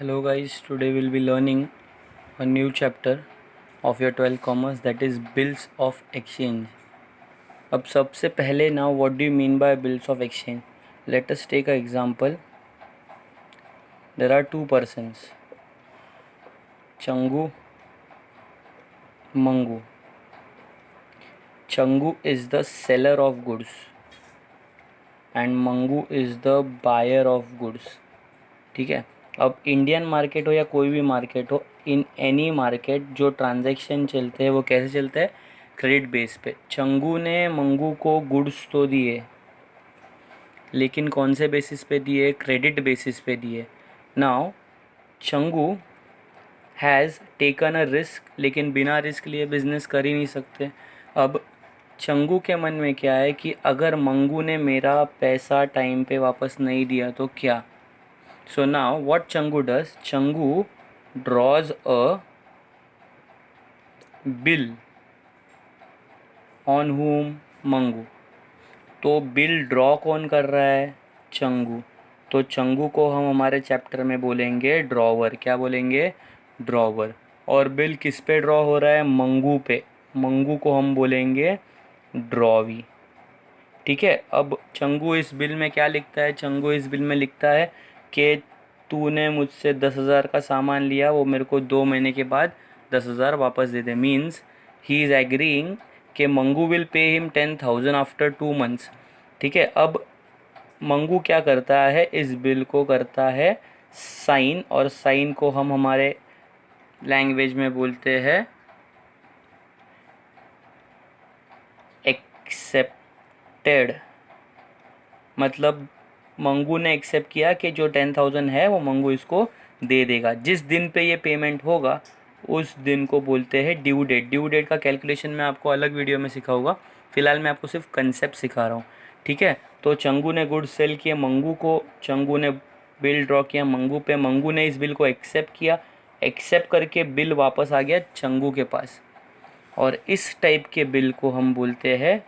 Hello guys, today we'll be learning a new chapter of your 12th commerce, that is bills of exchange. अब सबसे पहले now what do you mean by bills of exchange? Let us take an example. There are two persons, Changu, Mangu. Changu is the seller of goods and Mangu is the buyer of goods. ठीक है. अब Indian market हो या कोई भी market हो, in any market जो transaction चलते हैं वो कैसे चलते हैं? क्रेडिट बेस पे. चंगू ने मंगू को गुड्स तो दिए, लेकिन कौन से बेसिस पे दिए? क्रेडिट बेसिस पे दिए. Now Changu has taken a risk, लेकिन बिना रिस्क लिए बिजनेस कर ही नहीं सकते. अब चंगू के मन में क्या है कि अगर मंगू ने मेरा पैसा टाइम पे वापस नहीं दिया तो क्या? So now what Changu does? Changu draws a bill on whom? Mangu. तो बिल ड्रॉ कौन कर रहा है? चंगू. तो चंगू को हम हमारे चैप्टर में बोलेंगे ड्रॉवर. क्या बोलेंगे? ड्रॉवर. और बिल किस पे ड्रॉ हो रहा है? मंगू पे. मंगू को हम बोलेंगे ड्रॉवी. ठीक है. अब चंगू इस बिल में क्या लिखता है? चंगू इस बिल में लिखता है कि तूने मुझसे 10,000 का सामान लिया, वो मेरे को 2 महीने के बाद 10,000 वापस दे दे. मीन्स ही इज़ एग्रीइंग कि Mangu will pay him 10,000 after 2 months. ठीक है. अब मंगू क्या करता है? इस बिल को करता है साइन, और साइन को हम हमारे लैंग्वेज में बोलते हैं एक्सेप्टेड. मतलब मंगू ने एक्सेप्ट किया कि जो 10,000 है वो मंगू इसको दे देगा. जिस दिन पे ये पेमेंट होगा उस दिन को बोलते हैं ड्यू डेट. ड्यू डेट का कैलकुलेशन मैं आपको अलग वीडियो में सिखाऊंगा. फ़िलहाल मैं आपको सिर्फ कंसेप्ट सिखा रहा हूँ. ठीक है. तो चंगू ने गुड्स सेल किए मंगू को, चंगू ने बिल ड्रॉ किया मंगू पे, मंगू ने इस बिल को एक्सेप्ट किया, एक्सेप्ट करके बिल वापस आ गया चंगू के पास. और इस टाइप के बिल को हम बोलते हैं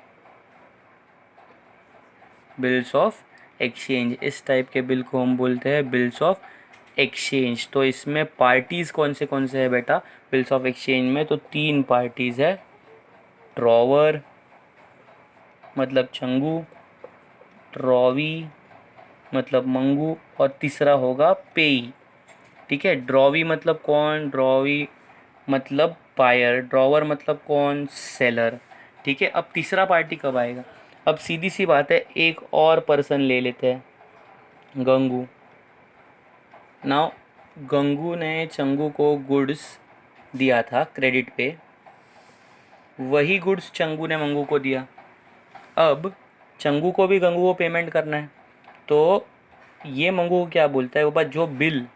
बिल्स ऑफ एक्सचेंज. इस टाइप के बिल को हम बोलते हैं बिल्स ऑफ एक्सचेंज. तो इसमें पार्टीज़ कौन से है बेटा बिल्स ऑफ एक्सचेंज में? तो 3 पार्टीज़ है. ड्रॉवर मतलब चंगू, ड्रॉवी मतलब मंगू, और तीसरा होगा पेई. ठीक है. ड्रॉवी मतलब कौन? ड्रॉवी मतलब बायर. ड्रॉवर मतलब कौन? सेलर. ठीक है. अब तीसरा पार्टी कब आएगा? अब सीधी सी बात है, एक और पर्सन ले लेते हैं, गंगू. नाउ गंगू ने चंगू को गुड्स दिया था क्रेडिट पे, वही गुड्स चंगू ने मंगू को दिया. अब चंगू को भी गंगू को पेमेंट करना है. तो ये मंगू को क्या बोलता है? वो बात, जो बिल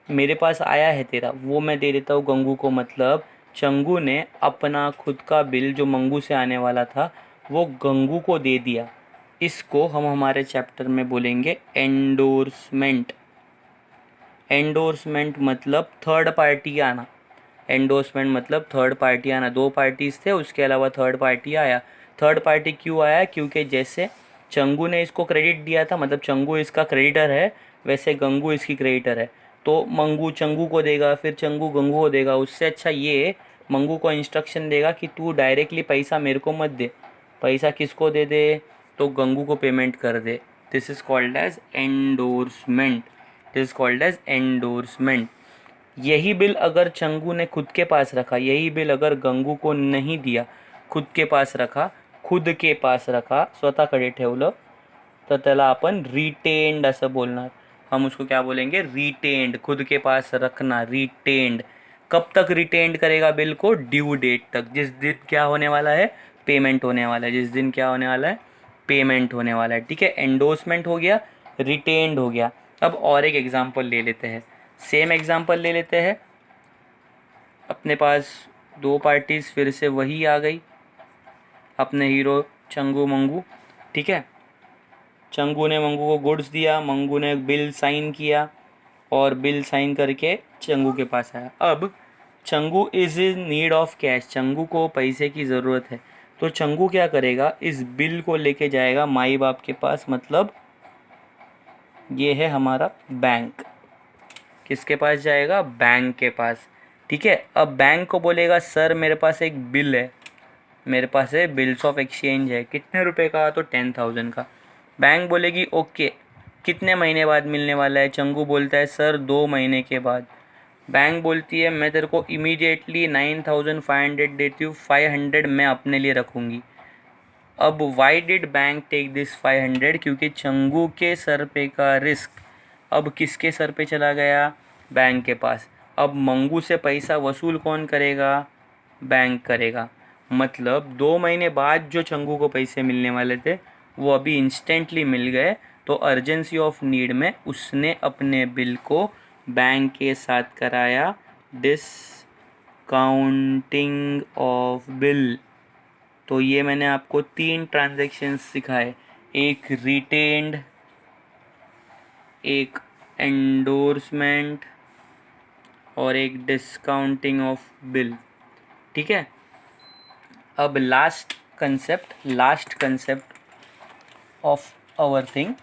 मेरे पास आया है तेरा वो मैं दे देता हूँ गंगू को. मतलब चंगू ने अपना खुद का बिल जो मंगू से आने वाला था वो गंगू को दे दिया. इसको हम हमारे चैप्टर में बोलेंगे एंडोर्समेंट. एंडोर्समेंट मतलब थर्ड पार्टी आना. एंडोर्समेंट मतलब थर्ड पार्टी आना. 2 पार्टीज थे, उसके अलावा थर्ड पार्टी आया. थर्ड पार्टी क्यों आया? क्योंकि जैसे चंगू ने इसको क्रेडिट दिया था, मतलब चंगू इसका क्रेडिटर है, वैसे गंगू इसकी क्रेडिटर है. तो मंगू चंगू को देगा, फिर चंगू गंगू को देगा. उससे अच्छा ये मंगू को इंस्ट्रक्शन देगा कि तू डायरेक्टली पैसा मेरे को मत दे, पैसा किसको दे दे? तो गंगू को पेमेंट कर दे. This is called as endorsement. This is called as endorsement. यही बिल अगर चंगू ने खुद के पास रखा, यही बिल अगर गंगू को नहीं दिया, खुद के पास रखा, खुद के पास रखा, स्वतःकडे ठेवलं, तर त्याला आपण रिटेन्ड असं बोलणार. हम उसको क्या बोलेंगे? रिटेन्ड. खुद के पास रखना, रिटेन्ड. कब तक रिटेन्ड करेगा बिल को? ड्यू डेट तक. जिस दिन क्या होने वाला है? पेमेंट होने वाला है. जिस दिन क्या होने वाला है? पेमेंट होने वाला है. ठीक है. एंडोर्समेंट हो गया, रिटेन्ड हो गया. अब और एक एग्जांपल ले लेते हैं. सेम एग्जांपल ले लेते हैं. अपने पास 2 पार्टीज़ फिर से वही आ गई, अपने हीरो चंगू मंगू. ठीक है. चंगू ने मंगू को गुड्स दिया, मंगू ने बिल साइन किया, और बिल साइन करके चंगू के पास आया. अब Changu is in need of cash. Changu को पैसे की ज़रूरत है. तो चंगू क्या करेगा? इस बिल को लेके जाएगा माई बाप के पास. मतलब ये है हमारा बैंक. किसके पास जाएगा, बैंक के पास। ठीक है, अब बैंक को बोलेगा सर मेरे पास एक बिल है, मेरे पास है बिल्स ऑफ एक्सचेंज है, कितने रुपए का, तो 10,000 का। बैंक बोलेगी ओके, कितने महीने बाद मिलने वाला है, चंगू बोलता है सर 2 महीने के बाद। बैंक बोलती है मैं तेरे को इमीडिएटली 9,500 देती हूँ, 500 मैं अपने लिए रखूँगी। अब why did bank take this 500, क्योंकि चंगू के सर पे का रिस्क अब किसके सर पे चला गया, बैंक के पास। अब मंगू से पैसा वसूल कौन करेगा, बैंक करेगा। मतलब 2 महीने बाद जो चंगू को पैसे मिलने वाले थे वो अभी इंस्टेंटली मिल गए, तो अर्जेंसी ऑफ नीड में उसने अपने बिल को बैंक के साथ कराया डिस्काउंटिंग ऑफ बिल। तो ये मैंने आपको 3 ट्रांजैक्शंस सिखाए, एक रिटेन्ड, एक एंडोर्समेंट और एक डिस्काउंटिंग ऑफ बिल। ठीक है, अब last concept of our thing,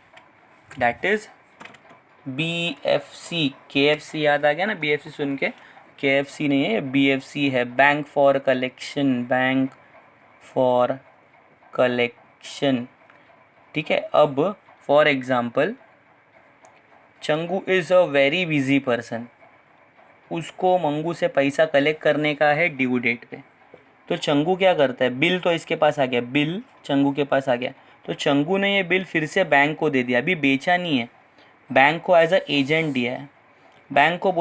that is BFC। KFC याद आ गया ना, BFC सुन के, KFC नहीं है, BFC है, बैंक फॉर कलेक्शन। ठीक है, अब for example Changu is a very busy person, उसको मंगू से पैसा कलेक्ट करने का है ड्यू डेट पे। तो चंगू क्या करता है, बिल तो इसके पास आ गया, बिल चंगू के पास आ गया, तो चंगू ने ये बिल फिर से बैंक को दे दिया, अभी बेचा नहीं है, बैंक को एज अ एजेंट दिया है। बैंक को